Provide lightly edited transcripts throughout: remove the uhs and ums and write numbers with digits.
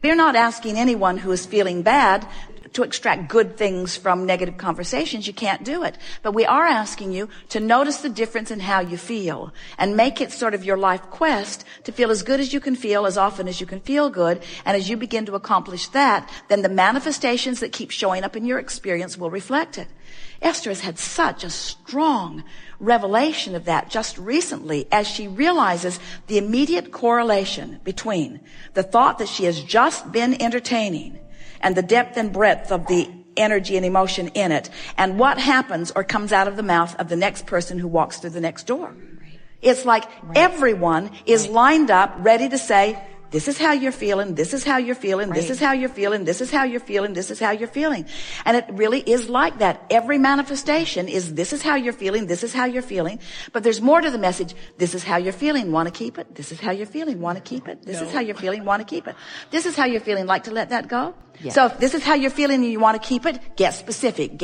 We're not asking anyone who is feeling bad to extract good things from negative conversations. You can't do it. But we are asking you to notice the difference in how you feel and make it sort of your life quest to feel as good as you can feel as often as you can feel good. And as you begin to accomplish that, then the manifestations that keep showing up in your experience will reflect it. Esther has had such a strong revelation of that just recently as she realizes the immediate correlation between the thought that she has just been entertaining and the depth and breadth of the energy and emotion in it, and what happens or comes out of the mouth of the next person who walks through the next door. It's like everyone is lined up, ready to say, this is how you're feeling, this is how you're feeling, this is how you're feeling, this is how you're feeling, this is how you're feeling. And it really is like that. Every manifestation is this is how you're feeling, this is how you're feeling. But there's more to the message. This is how you're feeling, want to keep it. This is how you're feeling, want to keep it. This is how you're feeling, want to keep it. This is how you're feeling, like to let that go. Yes. So if this is how you're feeling and you want to keep it, get specific,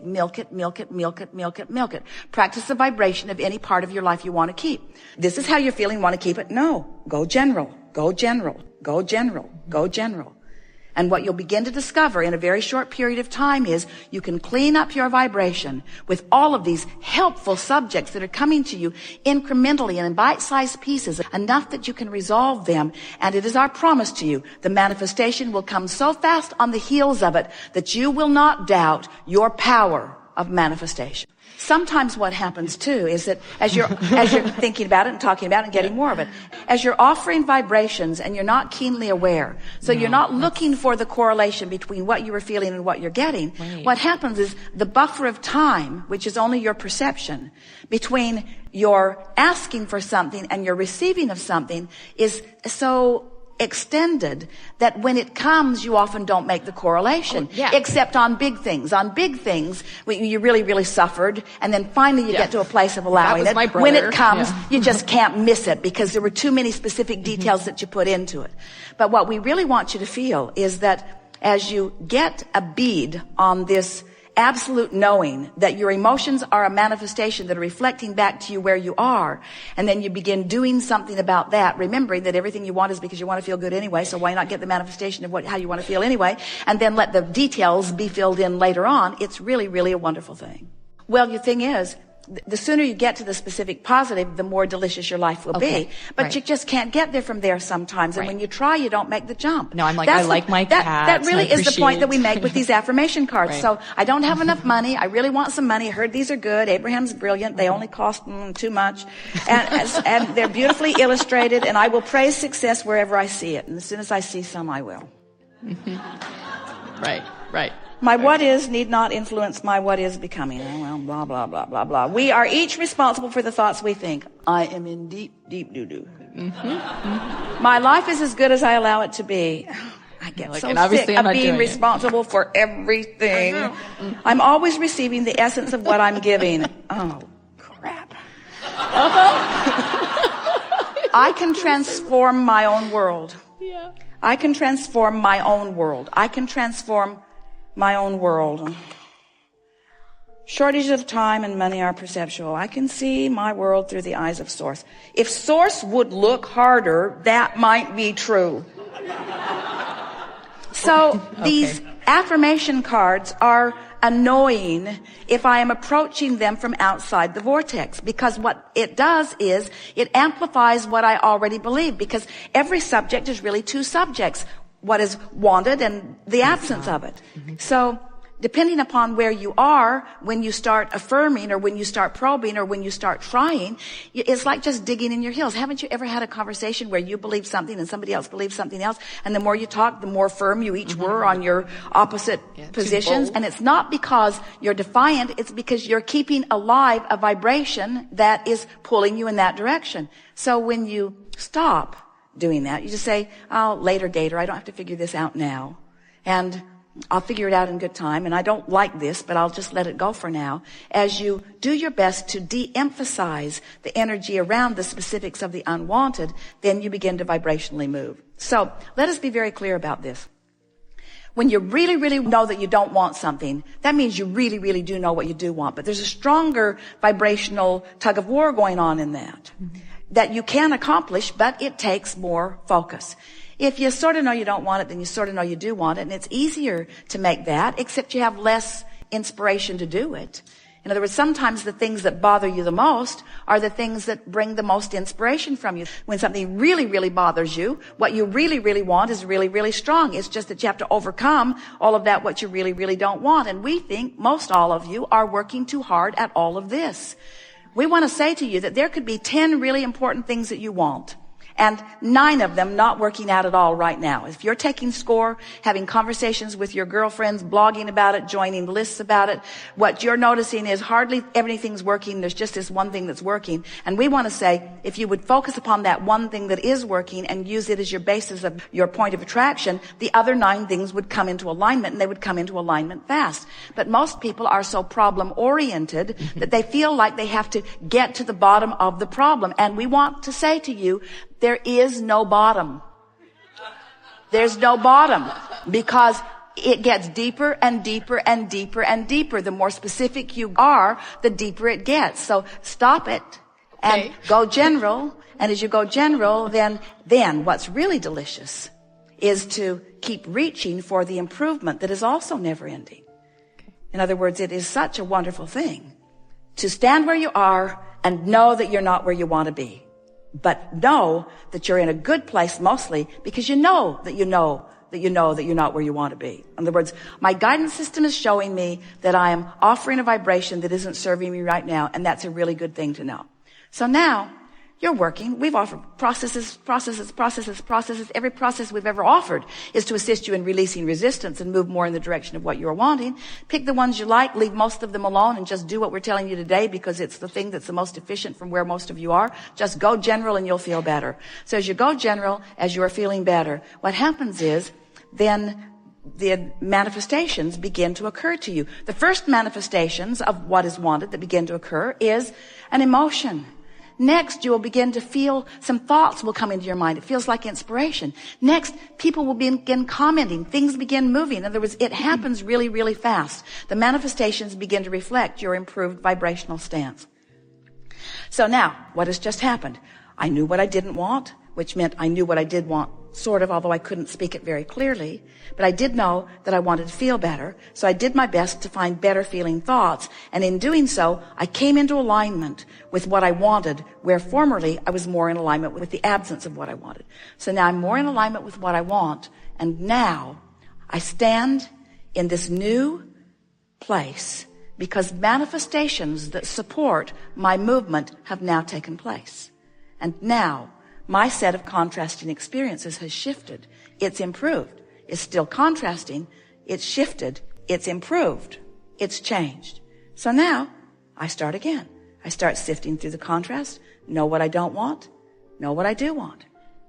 milk it, milk it, milk it, milk it, milk it. Practice the vibration of any part of your life you want to keep. This is how you're feeling, want to keep it. No, go general. Go general, go general, go general. And what you'll begin to discover in a very short period of time is you can clean up your vibration with all of these helpful subjects that are coming to you incrementally and in bite-sized pieces, enough that you can resolve them. And it is our promise to you, the manifestation will come so fast on the heels of it that you will not doubt your power of manifestation. Sometimes what happens too is that as you're thinking about it and talking about it and getting more of it, as you're offering vibrations and you're not keenly aware, so you're not looking for the correlation between what you were feeling and what you're getting, what happens is the buffer of time, which is only your perception, between your asking for something and your receiving of something is so extended that when it comes, you often don't make the correlation, except on big things. On big things, you really, really suffered, and then finally you get to a place of allowing it. When it comes, you just can't miss it because there were too many specific details that you put into it. But what we really want you to feel is that as you get a bead on this absolute knowing that your emotions are a manifestation that are reflecting back to you where you are, and then you begin doing something about that, remembering that everything you want is because you want to feel good anyway, so why not get the manifestation of how you want to feel anyway, and then let the details be filled in later on. It's really, really a wonderful thing. Well, the thing is, the sooner you get to the specific positive, the more delicious your life will be. But you just can't get there from there sometimes. And when you try, you don't make the jump. No, I'm like, I like my cats. That really is the point that we make with these affirmation cards. So I don't have enough money. I really want some money. I heard these are good. Abraham's brilliant. They only cost too much. And they're beautifully illustrated. And I will praise success wherever I see it. And as soon as I see some, I will. Right. My what is need not influence my what is becoming. Oh, well, blah, blah, blah, blah, blah. We are each responsible for the thoughts we think. I am in deep, deep doo-doo. My life is as good as I allow it to be. I get so sick of being responsible for everything. I'm always receiving the essence of what I'm giving. Oh, crap. I can transform my own world. I can transform my own world. I can transform my own world. Shortage of time and money are perceptual. I can see my world through the eyes of Source. If Source would look harder, that might be true. So these affirmation cards are annoying if I am approaching them from outside the vortex, because what it does is it amplifies what I already believe, because every subject is really two subjects. What is wanted and the absence of it. So depending upon where you are when you start affirming or when you start probing or when you start trying, it's like just digging in your heels. Haven't you ever had a conversation where you believe something and somebody else believes something else, and the more you talk, the more firm you each were on your opposite positions? And it's not because you're defiant, it's because you're keeping alive a vibration that is pulling you in that direction. So when you stop doing that, you just say, oh, later date, or I don't have to figure this out now, and I'll figure it out in good time, and I don't like this, but I'll just let it go for now. As you do your best to de-emphasize the energy around the specifics of the unwanted, then you begin to vibrationally move. So let us be very clear about this. When you really, really know that you don't want something, that means you really, really do know what you do want. But there's a stronger vibrational tug of war going on in that. That you can accomplish, but it takes more focus. If you sort of know you don't want it, then you sort of know you do want it. And it's easier to make that, except you have less inspiration to do it. In other words, sometimes the things that bother you the most are the things that bring the most inspiration from you. When something really, really bothers you, what you really, really want is really, really strong. It's just that you have to overcome all of that, what you really, really don't want. And we think most all of you are working too hard at all of this. We want to say to you that there could be 10 really important things that you want, and 9 of them not working out at all right now. If you're taking score, having conversations with your girlfriends, blogging about it, joining lists about it, what you're noticing is hardly everything's working. There's just this one thing that's working. And we want to say, if you would focus upon that one thing that is working and use it as your basis of your point of attraction, the other 9 things would come into alignment, and they would come into alignment fast. But most people are so problem-oriented that they feel like they have to get to the bottom of the problem. And we want to say to you, there is no bottom. There's no bottom, because it gets deeper and deeper and deeper and deeper. The more specific you are, the deeper it gets. So stop it and go general. And as you go general, then what's really delicious is to keep reaching for the improvement that is also never ending. In other words, it is such a wonderful thing to stand where you are and know that you're not where you want to be. But know that you're in a good place mostly because you know that you're not where you want to be. In other words, my guidance system is showing me that I am offering a vibration that isn't serving me right now, and that's a really good thing to know. So now you're working. We've offered processes. Every process we've ever offered is to assist you in releasing resistance and move more in the direction of what you're wanting. Pick the ones you like, leave most of them alone, and just do what we're telling you today, because it's the thing that's the most efficient from where most of you are. Just go general and you'll feel better. So as you go general, as you are feeling better, what happens is then the manifestations begin to occur to you. The first manifestations of what is wanted that begin to occur is an emotion. Next, you will begin to feel some thoughts will come into your mind. It feels like inspiration. Next, people will begin commenting. Things begin moving. In other words, it happens really, really fast. The manifestations begin to reflect your improved vibrational stance. So now, what has just happened? I knew what I didn't want, which meant I knew what I did want, sort of, although I couldn't speak it very clearly. But I did know that I wanted to feel better. So I did my best to find better feeling thoughts. And in doing so, I came into alignment with what I wanted, where formerly I was more in alignment with the absence of what I wanted. So now I'm more in alignment with what I want. And now I stand in this new place because manifestations that support my movement have now taken place. And now my set of contrasting experiences has shifted. It's improved. It's still contrasting. It's shifted. It's improved. It's changed. So now I start again. I start sifting through the contrast, know what I don't want, know what I do want.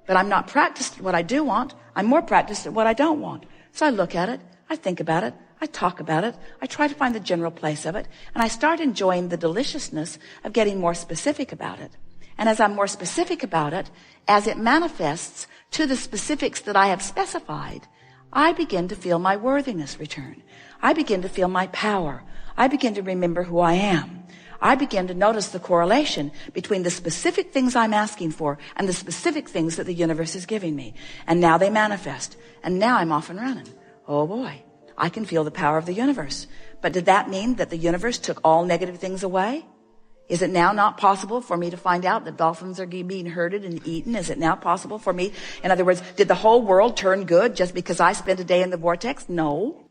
But I'm not practiced at what I do want. I'm more practiced at what I don't want. So I look at it. I think about it. I talk about it. I try to find the general place of it. And I start enjoying the deliciousness of getting more specific about it. And as I'm more specific about it, as it manifests to the specifics that I have specified, I begin to feel my worthiness return. I begin to feel my power. I begin to remember who I am. I begin to notice the correlation between the specific things I'm asking for and the specific things that the universe is giving me. And now they manifest. And now I'm off and running. Oh boy, I can feel the power of the universe. But did that mean that the universe took all negative things away? Is it now not possible for me to find out that dolphins are being herded and eaten? Is it now possible for me? In other words, did the whole world turn good just because I spent a day in the vortex? No.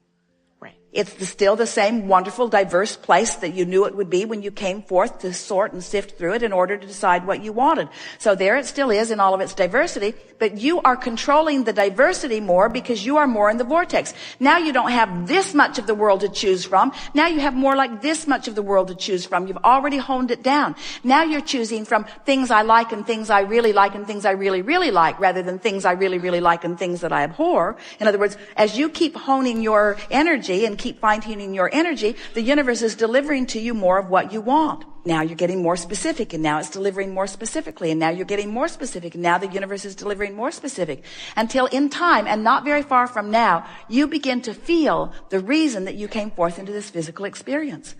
Right. It's still the same wonderful, diverse place that you knew it would be when you came forth to sort and sift through it in order to decide what you wanted. So there it still is in all of its diversity, but you are controlling the diversity more because you are more in the vortex. Now you don't have this much of the world to choose from. Now you have more like this much of the world to choose from. You've already honed it down. Now you're choosing from things I like and things I really like and things I really, really like rather than things I really, really like and things that I abhor. In other words, as you keep honing your energy and keep fine-tuning your energy, the universe is delivering to you more of what you want. Now you're getting more specific, and now it's delivering more specifically, and now you're getting more specific, and now the universe is delivering more specific. Until in time, and not very far from now, you begin to feel the reason that you came forth into this physical experience.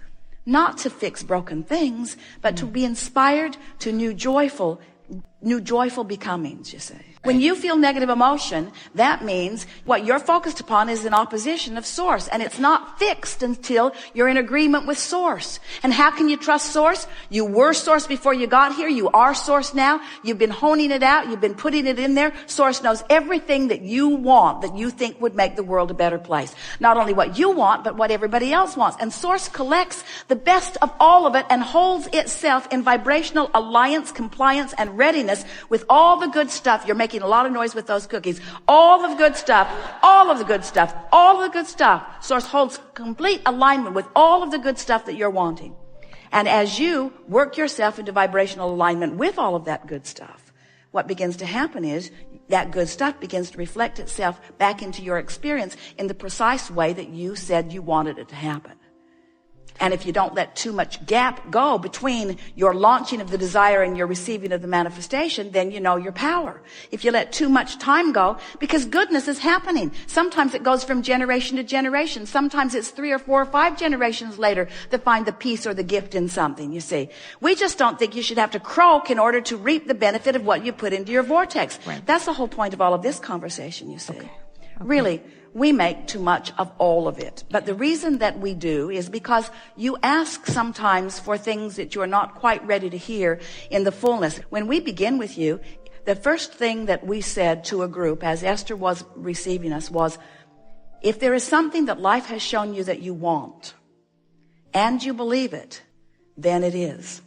Not to fix broken things, but to be inspired to new joyful becomings, you say. When you feel negative emotion, that means what you're focused upon is in opposition of source, and it's not fixed until you're in agreement with source. And how can you trust source? You were source before you got here. You are source now. You've been honing it out. You've been putting it in there. Source knows everything that you want, that you think would make the world a better place. Not only what you want, but what everybody else wants. And source collects the best of all of it and holds itself in vibrational alliance, compliance, and readiness with all the good stuff. You're making a lot of noise with those cookies. All of the good stuff, all of the good stuff, all of the good stuff. Source holds complete alignment with all of the good stuff that you're wanting. And as you work yourself into vibrational alignment with all of that good stuff, what begins to happen is that good stuff begins to reflect itself back into your experience in the precise way that you said you wanted it to happen. And if you don't let too much gap go between your launching of the desire and your receiving of the manifestation, then you know your power. If you let too much time go, because goodness is happening. Sometimes it goes from generation to generation. Sometimes it's 3 or 4 or 5 generations later to find the peace or the gift in something, you see. We just don't think you should have to croak in order to reap the benefit of what you put into your vortex. Right. That's the whole point of all of this conversation, you see. Okay. Really, we make too much of all of it. But the reason that we do is because you ask sometimes for things that you are not quite ready to hear in the fullness. When we begin with you, the first thing that we said to a group as Esther was receiving us was, if there is something that life has shown you that you want and you believe it, then it is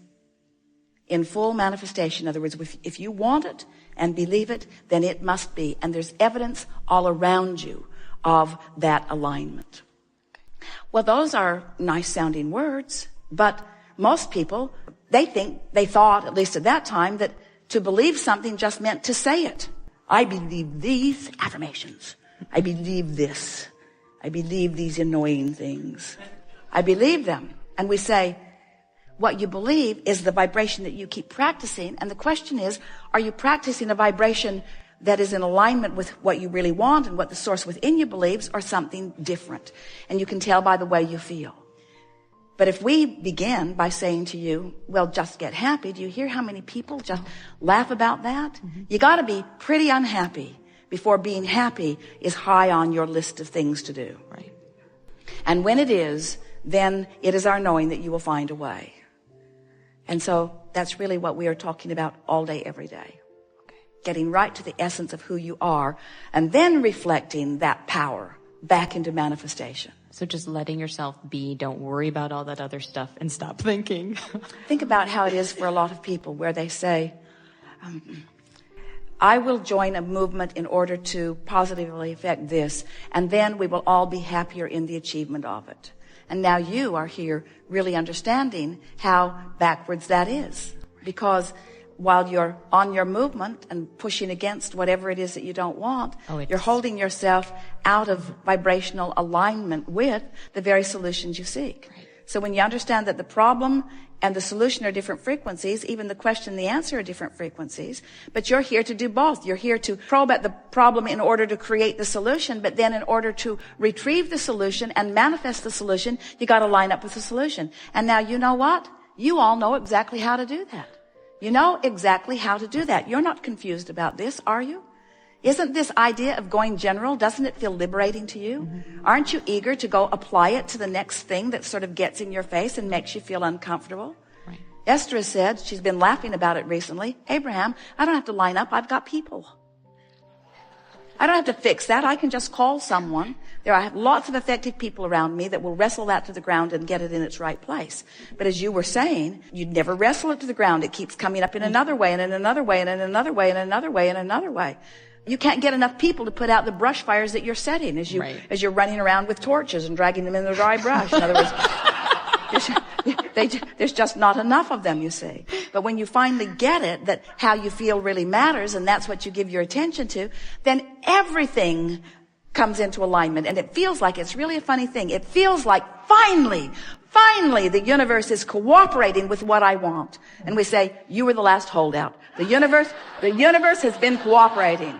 in full manifestation. In other words, if you want it and believe it, then it must be. And there's evidence all around you of that alignment. Well, those are nice sounding words, but most people, they thought, at least at that time, that to believe something just meant to say it. I believe these affirmations. I believe this. I believe these annoying things. I believe them. And we say, what you believe is the vibration that you keep practicing. And the question is, are you practicing a vibration that is in alignment with what you really want and what the source within you believes, or something different? And you can tell by the way you feel. But if we begin by saying to you, well, just get happy, do you hear how many people just laugh about that? Mm-hmm. You got to be pretty unhappy before being happy is high on your list of things to do. Right. And when it is, then it is our knowing that you will find a way. And so that's really what we are talking about all day, every day. Getting right to the essence of who you are, and then reflecting that power back into manifestation. So just letting yourself be, don't worry about all that other stuff, and stop thinking. Think about how it is for a lot of people where they say, I will join a movement in order to positively affect this, and then we will all be happier in the achievement of it. And now you are here really understanding how backwards that is. Because while you're on your movement and pushing against whatever it is that you don't want, you're holding yourself out of vibrational alignment with the very solutions you seek. Right. So when you understand that the problem and the solution are different frequencies, even the question and the answer are different frequencies, but you're here to do both. You're here to probe at the problem in order to create the solution, but then in order to retrieve the solution and manifest the solution, you got to line up with the solution. And now you know what? You all know exactly how to do that. You know exactly how to do that. You're not confused about this, are you? Isn't this idea of going general, doesn't it feel liberating to you? Mm-hmm. Aren't you eager to go apply it to the next thing that sort of gets in your face and makes you feel uncomfortable? Right. Esther has said, she's been laughing about it recently, Abraham, I don't have to line up, I've got people. I don't have to fix that, I can just call someone. I have lots of effective people around me that will wrestle that to the ground and get it in its right place. But as you were saying, you'd never wrestle it to the ground. It keeps coming up in another way and in another way and in another way and another way and another way. You can't get enough people to put out the brush fires that you're setting as you're running around with torches and dragging them in the dry brush. In other words, there's just not enough of them, you see. But when you finally get it, that how you feel really matters, and that's what you give your attention to, then everything comes into alignment. And it feels like, it's really a funny thing, it feels like finally the universe is cooperating with what I want. And we say, you were the last holdout. The universe has been cooperating.